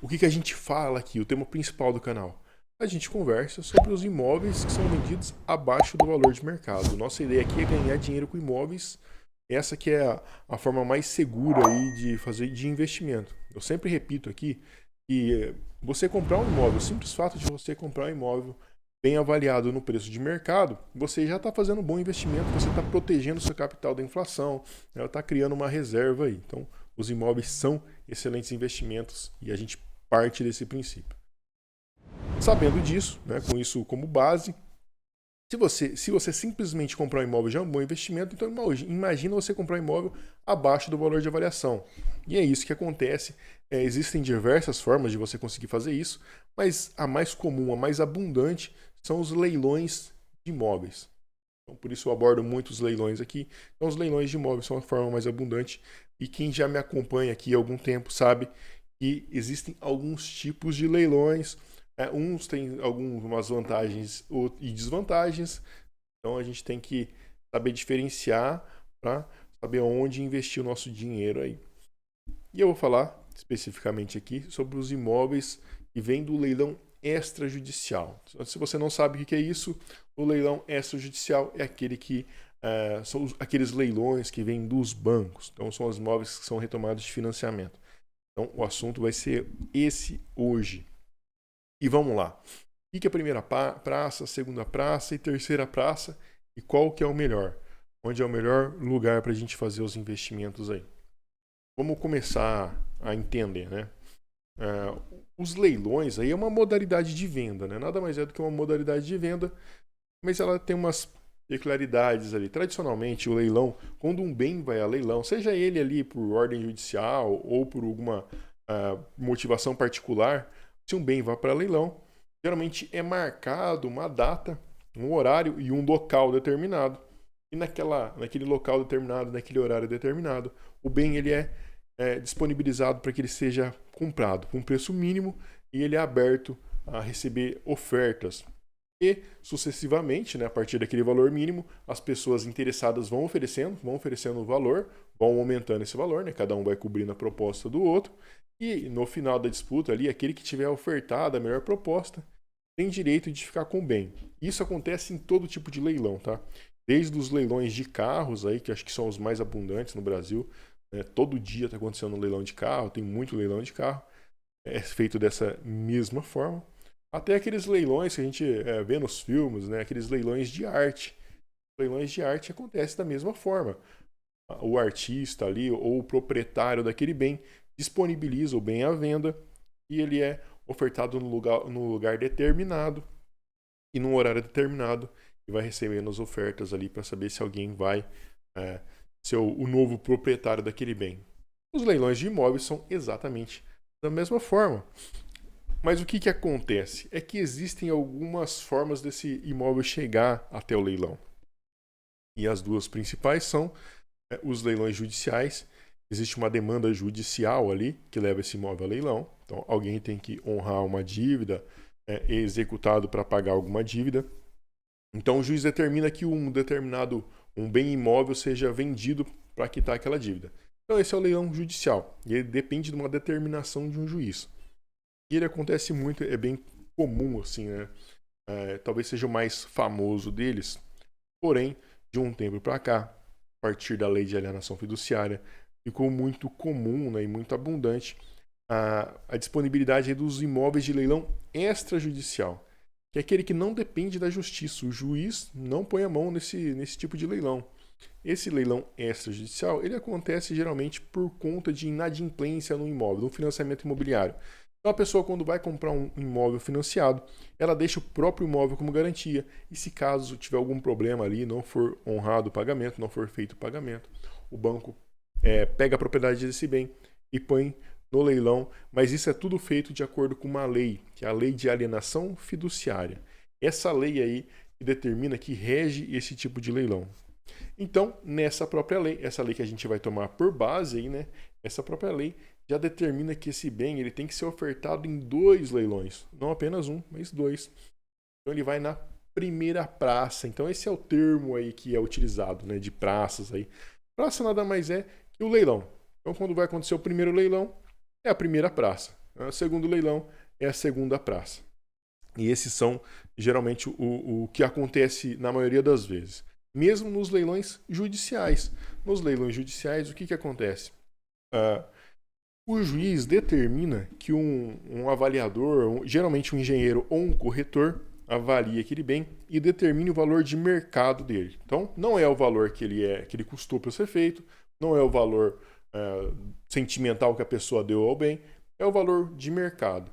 o que a gente fala aqui, o tema principal do canal? A gente conversa sobre os imóveis que são vendidos abaixo do valor de mercado. Nossa ideia aqui é ganhar dinheiro com imóveis. Essa que é a forma mais segura aí de fazer de investimento. Eu sempre repito aqui que você comprar um imóvel, o simples fato de você comprar um imóvel bem avaliado no preço de mercado, você já está fazendo um bom investimento, você está protegendo seu capital da inflação, está criando uma reserva aí. Então, os imóveis são excelentes investimentos e a gente parte desse princípio. Sabendo disso, né, com isso como base, se você simplesmente comprar um imóvel já é um bom investimento, então imagina você comprar um imóvel abaixo do valor de avaliação. E é isso que acontece. Existem diversas formas de você conseguir fazer isso, mas a mais comum, a mais abundante, são os leilões de imóveis. Então, por isso eu abordo muitos leilões aqui. Então, os leilões de imóveis são a forma mais abundante. E quem já me acompanha aqui há algum tempo sabe que existem alguns tipos de leilões. Uns têm algumas vantagens e desvantagens, então a gente tem que saber diferenciar para saber onde investir o nosso dinheiro aí. E eu vou falar especificamente aqui sobre os imóveis que vêm do leilão extrajudicial. Se você não sabe o que é isso, o leilão extrajudicial é aquele que são aqueles leilões que vêm dos bancos. Então são os imóveis que são retomados de financiamento. Então o assunto vai ser esse hoje. E vamos lá. O que é a primeira praça, a segunda praça e terceira praça? E qual que é o melhor? Onde é o melhor lugar para a gente fazer os investimentos aí? Vamos começar a entender, né? Os leilões aí é uma modalidade de venda, né? Nada mais é do que uma modalidade de venda, mas ela tem umas peculiaridades ali. Tradicionalmente, o leilão, quando um bem vai a leilão, seja ele ali por ordem judicial ou por alguma motivação particular, se um bem vai para leilão, geralmente é marcado uma data, um horário e um local determinado. E naquele local determinado, naquele horário determinado, o bem ele é disponibilizado para que ele seja comprado com um preço mínimo e ele é aberto a receber ofertas. E sucessivamente, né, a partir daquele valor mínimo, as pessoas interessadas vão oferecendo o valor, vão aumentando esse valor, né, cada um vai cobrindo a proposta do outro. E no final da disputa ali, aquele que tiver ofertado a melhor proposta tem direito de ficar com o bem. Isso acontece em todo tipo de leilão, tá? Desde os leilões de carros aí, que acho que são os mais abundantes no Brasil, né? Todo dia está acontecendo um leilão de carro, tem muito leilão de carro, é feito dessa mesma forma. Até aqueles leilões que a gente vê nos filmes, né? Aqueles leilões de arte. Leilões de arte acontecem da mesma forma. O artista ali ou o proprietário daquele bem disponibiliza o bem à venda e ele é ofertado no lugar determinado e num horário determinado e vai recebendo as ofertas ali para saber se alguém vai ser o novo proprietário daquele bem. Os leilões de imóveis são exatamente da mesma forma. Mas o que acontece? É que existem algumas formas desse imóvel chegar até o leilão. E as duas principais são os leilões judiciais. Existe uma demanda judicial ali que leva esse imóvel a leilão. Então, alguém tem que honrar uma dívida, é executado para pagar alguma dívida. Então, o juiz determina que um bem imóvel seja vendido para quitar aquela dívida. Então, esse é o leilão judicial. E ele depende de uma determinação de um juiz. E ele acontece muito, é bem comum, assim, né? Talvez seja o mais famoso deles. Porém, de um tempo para cá, a partir da lei de alienação fiduciária, ficou muito comum, né, e muito abundante a disponibilidade dos imóveis de leilão extrajudicial, que é aquele que não depende da justiça. O juiz não põe a mão nesse tipo de leilão. Esse leilão extrajudicial ele acontece geralmente por conta de inadimplência no imóvel, no financiamento imobiliário. Então a pessoa, quando vai comprar um imóvel financiado, ela deixa o próprio imóvel como garantia. E se caso tiver algum problema ali, não for honrado o pagamento, não for feito o pagamento, o banco pega a propriedade desse bem e põe no leilão. Mas isso é tudo feito de acordo com uma lei, que é a Lei de Alienação Fiduciária. Essa lei aí que determina, que rege esse tipo de leilão. Então, nessa própria lei, essa lei que a gente vai tomar por base aí, né? Essa própria lei já determina que esse bem ele tem que ser ofertado em 2 leilões, não apenas um, mas 2. Então ele vai na primeira praça. Então esse é o termo aí que é utilizado, né, de praças aí. Praça nada mais é que o leilão. Então quando vai acontecer o primeiro leilão, é a primeira praça. O segundo leilão é a segunda praça. E esses são geralmente o que acontece na maioria das vezes. Mesmo nos leilões judiciais. Nos leilões judiciais, o que acontece? O juiz determina que um avaliador, geralmente um engenheiro ou um corretor, avalie aquele bem e determine o valor de mercado dele. Então, não é o valor que ele custou para ser feito, não é o valor sentimental que a pessoa deu ao bem, é o valor de mercado.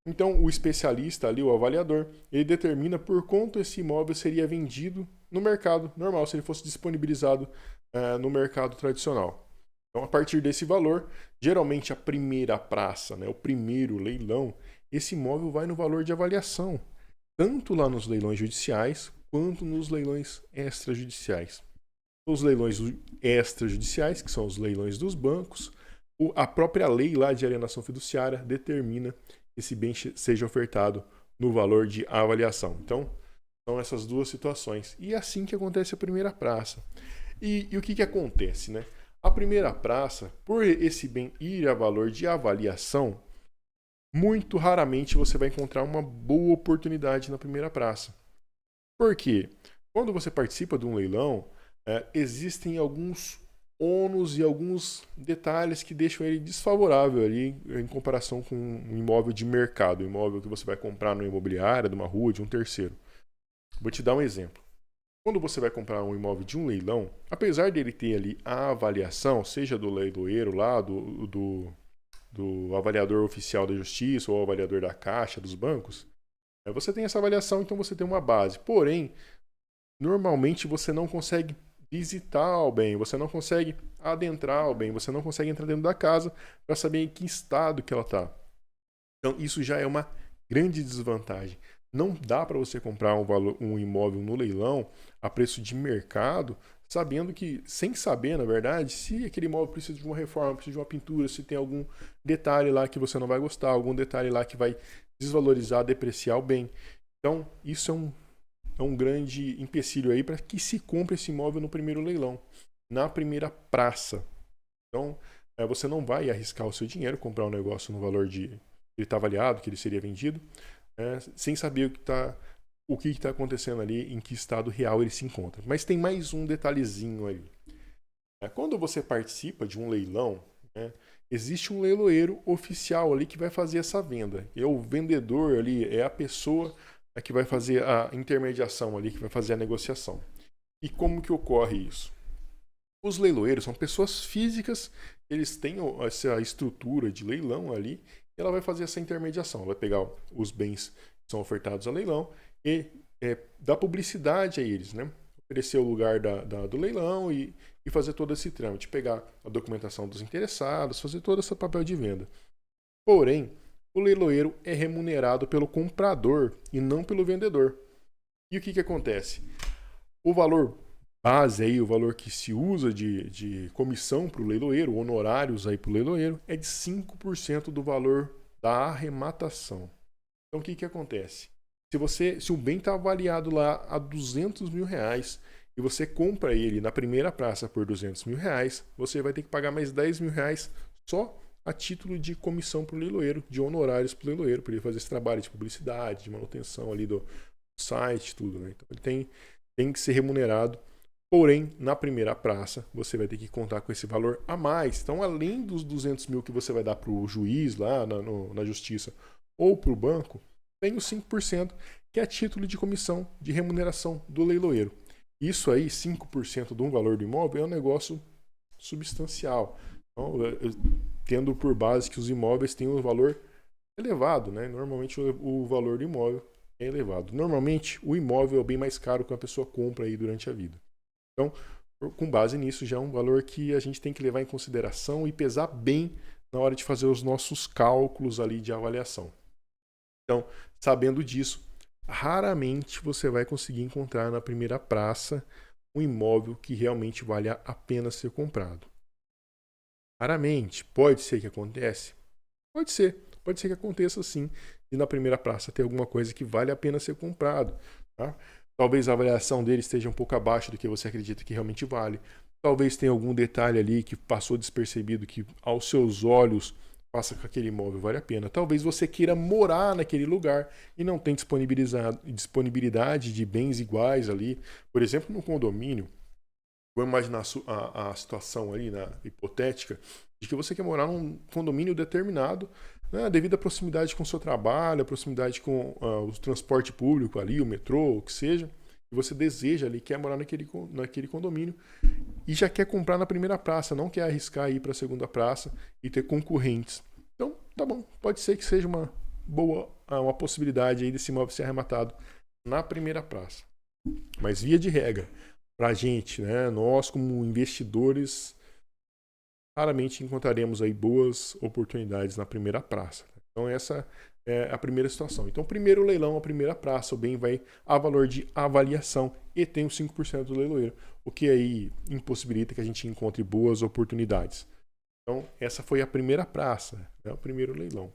Então, o especialista ali, o avaliador, ele determina por quanto esse imóvel seria vendido no mercado normal, se ele fosse disponibilizado no mercado tradicional. Então, a partir desse valor, geralmente a primeira praça, né, o primeiro leilão, esse imóvel vai no valor de avaliação, tanto lá nos leilões judiciais quanto nos leilões extrajudiciais. Os leilões extrajudiciais, que são os leilões dos bancos, a própria lei lá de alienação fiduciária determina que esse bem seja ofertado no valor de avaliação. Então, são essas duas situações. E é assim que acontece a primeira praça. E o que acontece, né? A primeira praça, por esse bem ir a valor de avaliação, muito raramente você vai encontrar uma boa oportunidade na primeira praça. Por quê? Quando você participa de um leilão, existem alguns ônus e alguns detalhes que deixam ele desfavorável ali em comparação com um imóvel de mercado, um imóvel que você vai comprar numa imobiliária, de uma rua, de um terceiro. Vou te dar um exemplo. Quando você vai comprar um imóvel de um leilão, apesar dele ter ali a avaliação, seja do leiloeiro lá, do avaliador oficial da justiça ou avaliador da Caixa, dos bancos, você tem essa avaliação, então você tem uma base. Porém, normalmente você não consegue visitar o bem, você não consegue adentrar o bem, você não consegue entrar dentro da casa para saber em que estado que ela está. Então, isso já é uma grande desvantagem. Não dá para você comprar um imóvel no leilão a preço de mercado, sabendo que, sem saber, na verdade, se aquele imóvel precisa de uma reforma, precisa de uma pintura, se tem algum detalhe lá que você não vai gostar, algum detalhe lá que vai desvalorizar, depreciar o bem. Então, isso é um grande empecilho aí para que se compre esse imóvel no primeiro leilão, na primeira praça. Então, você não vai arriscar o seu dinheiro, comprar um negócio no valor de ele está avaliado, que ele seria vendido, sem saber o que está acontecendo ali, em que estado real ele se encontra. Mas tem mais um detalhezinho aí. Quando você participa de um leilão, existe um leiloeiro oficial ali que vai fazer essa venda. E o vendedor ali é a pessoa que vai fazer a intermediação ali, que vai fazer a negociação. E como que ocorre isso? Os leiloeiros são pessoas físicas, eles têm essa estrutura de leilão ali, e ela vai fazer essa intermediação. Ela vai pegar os bens que são ofertados a leilão e dar publicidade a eles, né? Oferecer o lugar do leilão e fazer todo esse trâmite, pegar a documentação dos interessados, fazer todo esse papel de venda. Porém, o leiloeiro é remunerado pelo comprador e não pelo vendedor. E o que acontece? O valor base aí, o valor que se usa de comissão para o leiloeiro, honorários aí para o leiloeiro, é de 5% do valor da arrematação. Então o que acontece? Se o bem está avaliado lá a R$200 mil e você compra ele na primeira praça por R$200 mil, você vai ter que pagar mais R$10 mil só a título de comissão para o leiloeiro, de honorários para o leiloeiro, para ele fazer esse trabalho de publicidade, de manutenção ali do site, tudo, né? Então ele tem que ser remunerado. Porém, na primeira praça, você vai ter que contar com esse valor a mais. Então, além dos 200 mil que você vai dar para o juiz lá na justiça ou para o banco, tem os 5%, que é a título de comissão de remuneração do leiloeiro. Isso aí, 5% de um valor do imóvel, é um negócio substancial. Então, tendo por base que os imóveis têm um valor elevado, né? Normalmente o valor do imóvel é elevado. Normalmente, o imóvel é o bem mais caro que uma pessoa compra aí durante a vida. Então, com base nisso, já é um valor que a gente tem que levar em consideração e pesar bem na hora de fazer os nossos cálculos ali de avaliação. Então, sabendo disso, raramente você vai conseguir encontrar na primeira praça um imóvel que realmente vale a pena ser comprado. Raramente. Pode ser que aconteça? Pode ser que aconteça sim, e na primeira praça ter alguma coisa que vale a pena ser comprado, tá? Talvez a avaliação dele esteja um pouco abaixo do que você acredita que realmente vale. Talvez tenha algum detalhe ali que passou despercebido, que aos seus olhos faça com aquele imóvel vale a pena. Talvez você queira morar naquele lugar e não tem disponibilidade de bens iguais ali. Por exemplo, no condomínio, vamos imaginar a situação ali, hipotética, de que você quer morar num condomínio determinado, né, devido à proximidade com o seu trabalho, a proximidade com o transporte público ali, o metrô, o que seja, e você deseja ali, quer morar naquele condomínio e já quer comprar na primeira praça, não quer arriscar ir para a segunda praça e ter concorrentes. Então, tá bom, pode ser que seja uma possibilidade aí desse imóvel ser arrematado na primeira praça. Mas via de regra, para a gente, né, nós como investidores, raramente encontraremos aí boas oportunidades na primeira praça. Então essa é a primeira situação. Então primeiro leilão, a primeira praça, o bem vai a valor de avaliação e tem os 5% do leiloeiro, o que aí impossibilita que a gente encontre boas oportunidades. Então essa foi a primeira praça, né, o primeiro leilão.